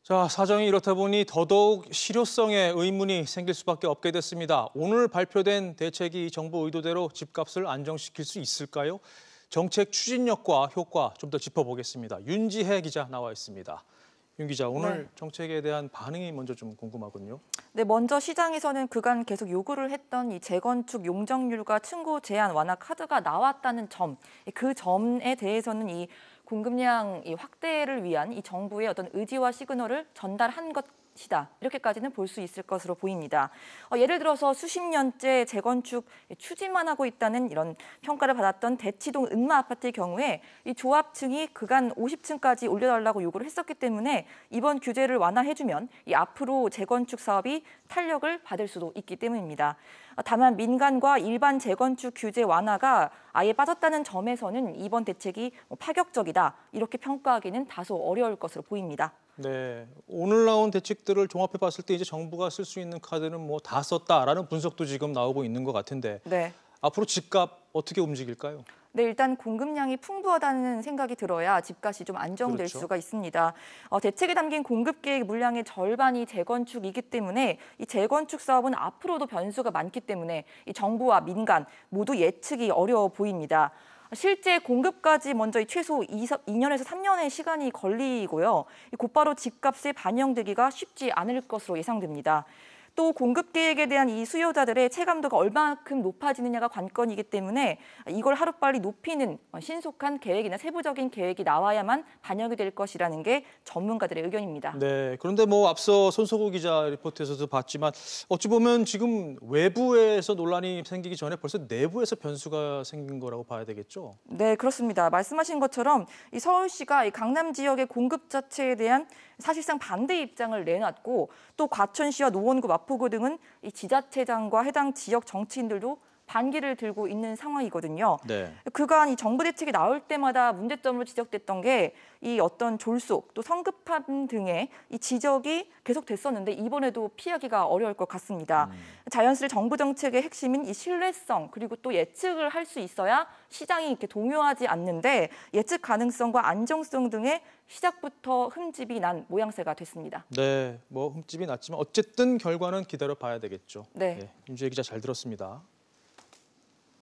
자, 사정이 이렇다 보니 더더욱 실효성에 의문이 생길 수밖에 없게 됐습니다. 오늘 발표된 대책이 정부 의도대로 집값을 안정시킬 수 있을까요? 정책 추진력과 효과 좀 더 짚어보겠습니다. 윤지혜 기자 나와 있습니다. 윤 기자, 오늘 정책에 대한 반응이 먼저 좀 궁금하군요. 네, 먼저 시장에서는 그간 계속 요구를 했던 이 재건축 용적률과 층고 제한 완화 카드가 나왔다는 점, 그 점에 대해서는 이 공급량 확대를 위한 이 정부의 어떤 의지와 시그널을 전달한 것이다. 이렇게까지는 볼 수 있을 것으로 보입니다. 예를 들어서 수십 년째 재건축 추진만 하고 있다는 이런 평가를 받았던 대치동 은마 아파트의 경우에 이 조합층이 그간 50층까지 올려달라고 요구를 했었기 때문에 이번 규제를 완화해주면 이 앞으로 재건축 사업이 탄력을 받을 수도 있기 때문입니다. 다만 민간과 일반 재건축 규제 완화가 아예 빠졌다는 점에서는 이번 대책이 파격적이다 이렇게 평가하기는 다소 어려울 것으로 보입니다. 네, 오늘 나온 대책들을 종합해 봤을 때 이제 정부가 쓸 수 있는 카드는 뭐 다 썼다라는 분석도 지금 나오고 있는 것 같은데 네. 앞으로 집값 어떻게 움직일까요? 네, 일단 공급량이 풍부하다는 생각이 들어야 집값이 좀 안정될 그렇죠. 수가 있습니다. 대책에 담긴 공급 계획 물량의 절반이 재건축이기 때문에 이 재건축 사업은 앞으로도 변수가 많기 때문에 이 정부와 민간 모두 예측이 어려워 보입니다. 실제 공급까지 먼저 최소 2년에서 3년의 시간이 걸리고요. 곧바로 집값에 반영되기가 쉽지 않을 것으로 예상됩니다. 또 공급 계획에 대한 이 수요자들의 체감도가 얼마만큼 높아지느냐가 관건이기 때문에 이걸 하루빨리 높이는 신속한 계획이나 세부적인 계획이 나와야만 반영이 될 것이라는 게 전문가들의 의견입니다. 네, 그런데 뭐 앞서 손석구 기자 리포트에서도 봤지만 어찌 보면 지금 외부에서 논란이 생기기 전에 벌써 내부에서 변수가 생긴 거라고 봐야 되겠죠? 네, 그렇습니다. 말씀하신 것처럼 이 서울시가 이 강남 지역의 공급 자체에 대한 사실상 반대 입장을 내놨고 또 과천시와 노원구, 마포구 등은 이 지자체장과 해당 지역 정치인들도 반기를 들고 있는 상황이거든요. 네. 그간 이 정부 대책이 나올 때마다 문제점으로 지적됐던 게 이 어떤 졸속 또 성급함 등의 이 지적이 계속됐었는데 이번에도 피하기가 어려울 것 같습니다. 자연스레 정부 정책의 핵심인 이 신뢰성 그리고 또 예측을 할 수 있어야 시장이 이렇게 동요하지 않는데 예측 가능성과 안정성 등의 시작부터 흠집이 난 모양새가 됐습니다. 네, 뭐 흠집이 났지만 어쨌든 결과는 기다려 봐야 되겠죠. 네. 윤지혜 기자 잘 들었습니다.